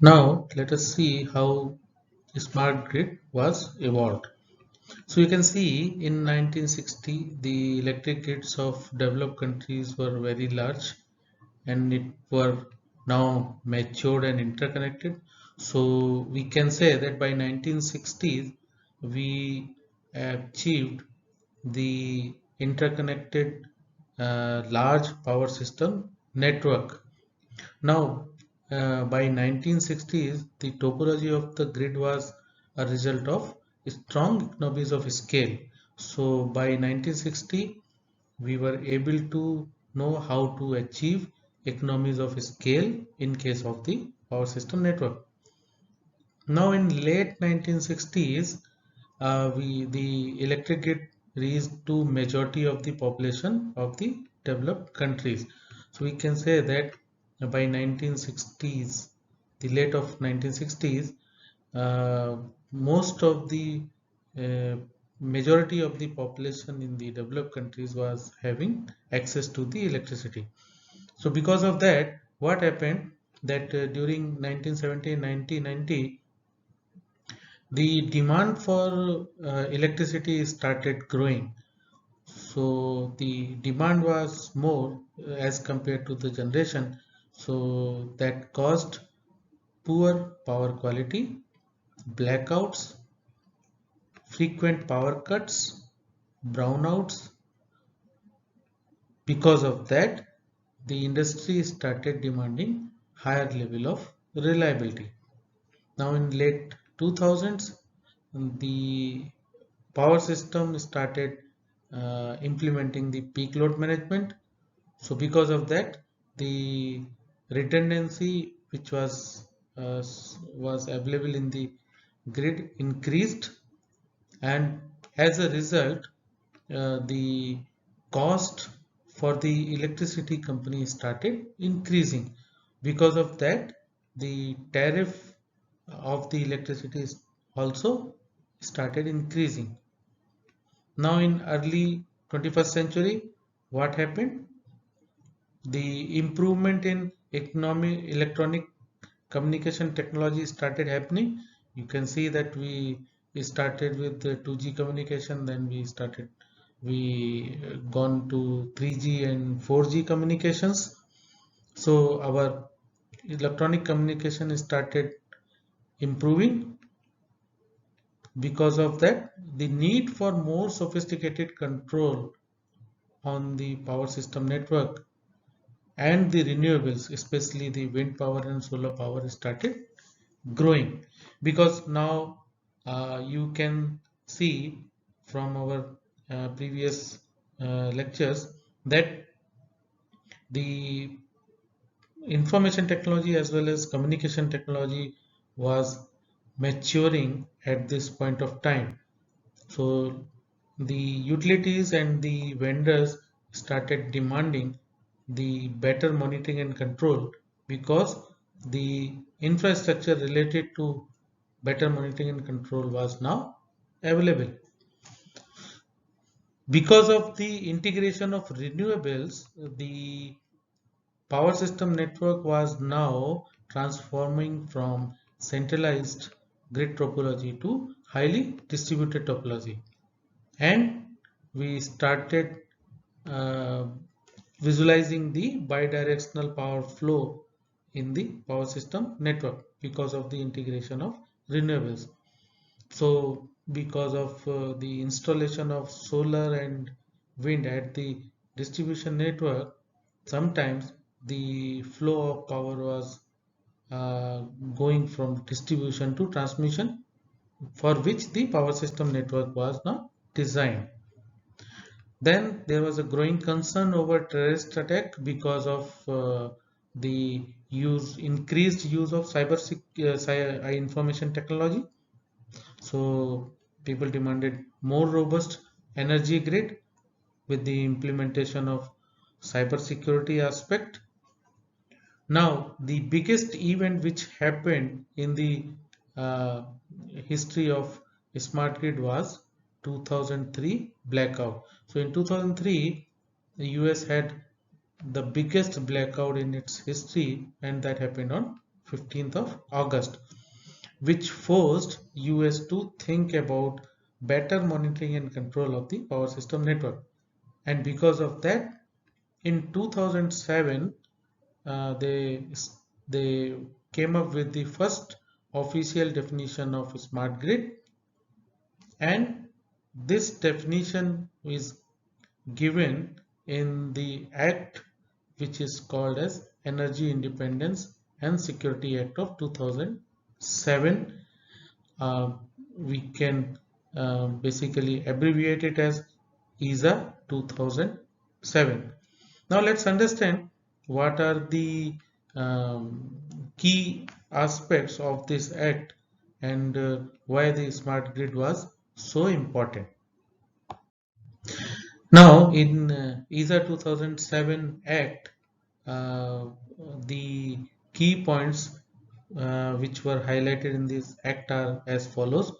Now let us see how smart grid was evolved. So you can see in 1960 the electric grids of developed countries were very large and it were now matured and interconnected. So we can say that by 1960s we achieved the interconnected large power system network. Now, by 1960s, the topology of the grid was a result of strong economies of scale. So by 1960, we were able to know how to achieve economies of scale in case of the power system network. Now in late 1960s, the electric grid reached to majority of the population of the developed countries. So we can say that by 1960s, the late of 1960s, uh, most of the uh, majority of the population in the developed countries was having access to the electricity. So because of that, what happened that during 1970 and 1990, the demand for electricity started growing. So the demand was more as compared to the generation. So that caused poor power quality, blackouts, frequent power cuts, brownouts. Because of that, the industry started demanding higher level of reliability. Now in late 2000s, the power system started implementing the peak load management. So because of that, the redundancy which was available in the grid increased, and as a result, the cost for the electricity company started increasing. Because of that, the tariff of the electricity is also started increasing. Now in early 21st century, what happened? The improvement in electronic communication technology started happening. You can see that we started with the 2G communication, then we gone to 3G and 4G communications. So our electronic communication started improving. Because of that, the need for more sophisticated control on the power system network and the renewables, especially the wind power and solar power, started growing. Because now you can see from our previous lectures that the information technology as well as communication technology was maturing at this point of time. So the utilities and the vendors started demanding the better monitoring and control, because the infrastructure related to better monitoring and control was now available. Because of the integration of renewables, the power system network was now transforming from centralized grid topology to highly distributed topology. And we started uh, visualizing the bidirectional power flow in the power system network because of the integration of renewables. So because of the installation of solar and wind at the distribution network, sometimes the flow of power was uh, going from distribution to transmission, for which the power system network was not designed. Then there was a growing concern over terrorist attack because of the increased use of information technology. So people demanded more robust energy grid with the implementation of cybersecurity aspect. Now, the biggest event which happened in the uh, history of smart grid was 2003 blackout. So in 2003, the US had the biggest blackout in its history, and that happened on 15th of August, which forced US to think about better monitoring and control of the power system network. And because of that, in 2007, uh, they they came up with the first official definition of smart grid, and this definition is given in the act which is called as Energy Independence and Security Act of 2007. uh, we can basically abbreviate it as ESA 2007. Now let's understand what are the key aspects of this act, and why the smart grid was so important. Now in ESA 2007 Act, uh, the key points which were highlighted in this act are as follows.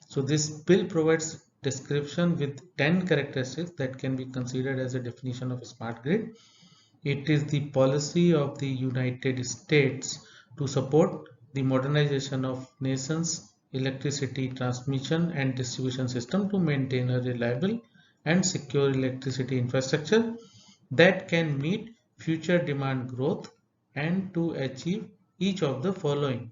So this bill provides description with 10 characteristics that can be considered as a definition of a smart grid. It is the policy of the United States to support the modernization of nation's electricity transmission and distribution system to maintain a reliable and secure electricity infrastructure that can meet future demand growth, and to achieve each of the following,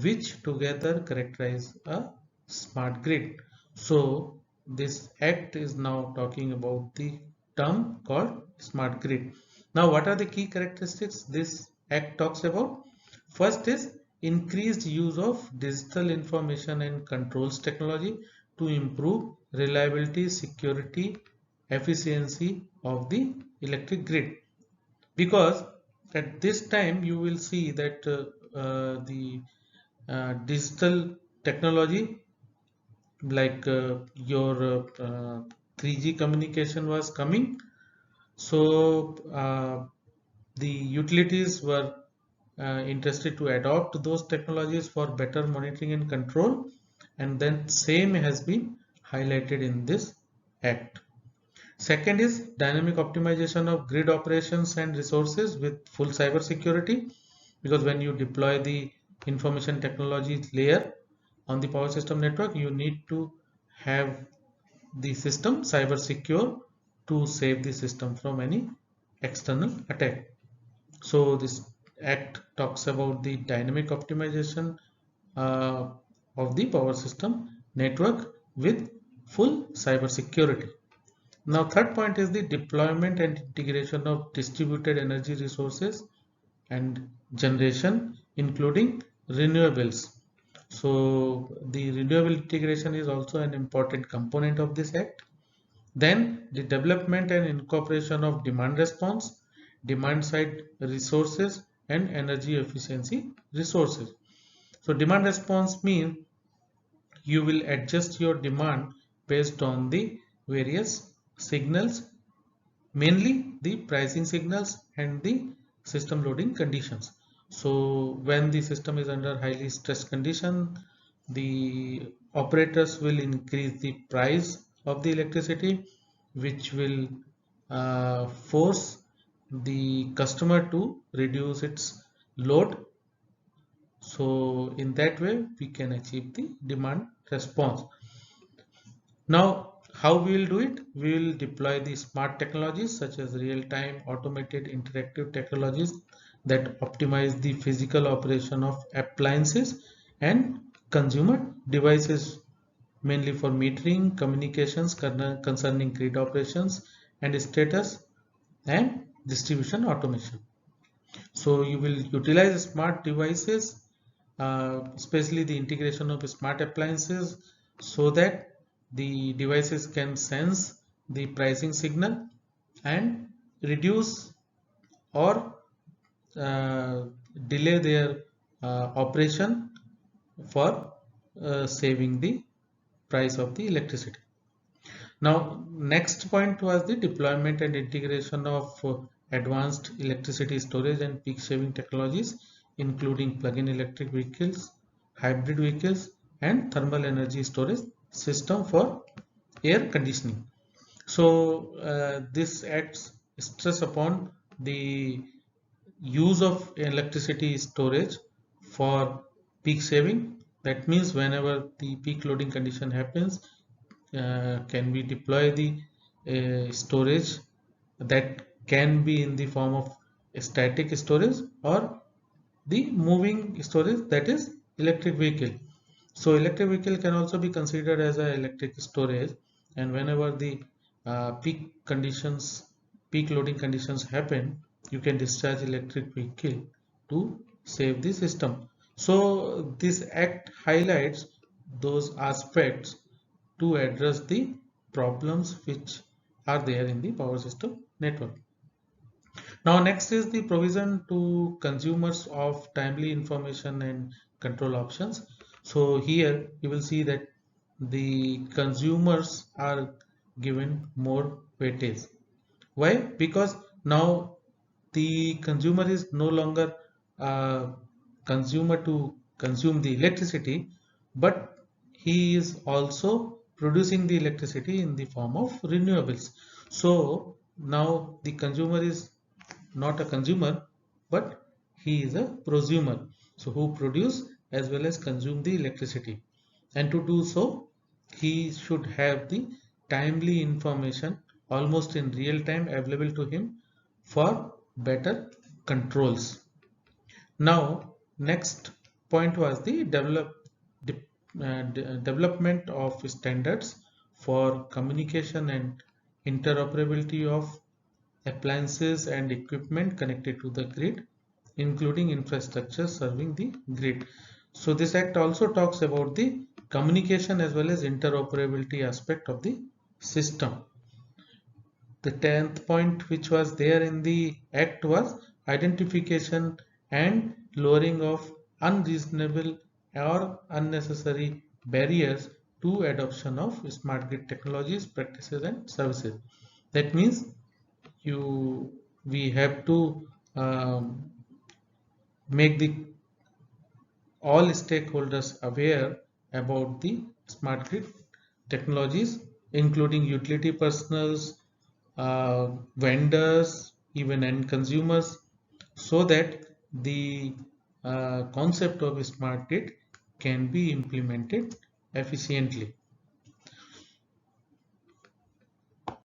which together characterize a smart grid. So this act is now talking about the term called smart grid. Now what are the key characteristics this act talks about? First is increased use of digital information and controls technology to improve reliability, security, efficiency of the electric grid. Because at this time you will see that the digital technology, like your 3G communication was coming. So the utilities were interested to adopt those technologies for better monitoring and control, and then same has been highlighted in this act. Second is dynamic optimization of grid operations and resources with full cyber security, because when you deploy the information technology layer on the power system network, you need to have the system cyber secure to save the system from any external attack. So this act talks about the dynamic optimization uh, of the power system network with full cyber security. Now third point is the deployment and integration of distributed energy resources and generation, including renewables. So the renewable integration is also an important component of this act. Then the development and incorporation of demand response, demand side resources, and energy efficiency resources. So demand response means you will adjust your demand based on the various signals, mainly the pricing signals and the system loading conditions. So when the system is under highly stressed condition, the operators will increase the price of the electricity, which will force the customer to reduce its load. So in that way we can achieve the demand response. Now, how we will do it? We will deploy the smart technologies such as real-time automated interactive technologies that optimize the physical operation of appliances and consumer devices, mainly for metering, communications concerning grid operations and status, and distribution automation. So you will utilize smart devices, especially the integration of smart appliances, so that the devices can sense the pricing signal and reduce or uh, delay their operation for saving the price of the electricity. Now, next point was the deployment and integration of advanced electricity storage and peak shaving technologies, including plug-in electric vehicles, hybrid vehicles, and thermal energy storage system for air conditioning. So, this adds stress upon the use of electricity storage for peak saving. That means whenever the peak loading condition happens, can we deploy the storage that can be in the form of static storage or the moving storage, that is electric vehicle. So electric vehicle can also be considered as a electric storage, and whenever the peak loading conditions happen, you can discharge electric vehicle to save the system. So this act highlights those aspects to address the problems which are there in the power system network. Now next is the provision to consumers of timely information and control options. So here you will see that the consumers are given more weightage. Why? Because now the consumer is no longer a consumer to consume the electricity, but he is also producing the electricity in the form of renewables. So now the consumer is not a consumer, but he is a prosumer, so who produce as well as consume the electricity. And to do so, he should have the timely information almost in real time available to him for better controls. Now next point was the development of standards for communication and interoperability of appliances and equipment connected to the grid, including infrastructure serving the grid. So this act also talks about the communication as well as interoperability aspect of the system. The 10th point which was there in the act was identification and lowering of unreasonable or unnecessary barriers to adoption of smart grid technologies, practices and services. That means you we have to make the all stakeholders aware about the smart grid technologies, including utility personals, vendors, even end consumers, so that the concept of smart grid can be implemented efficiently.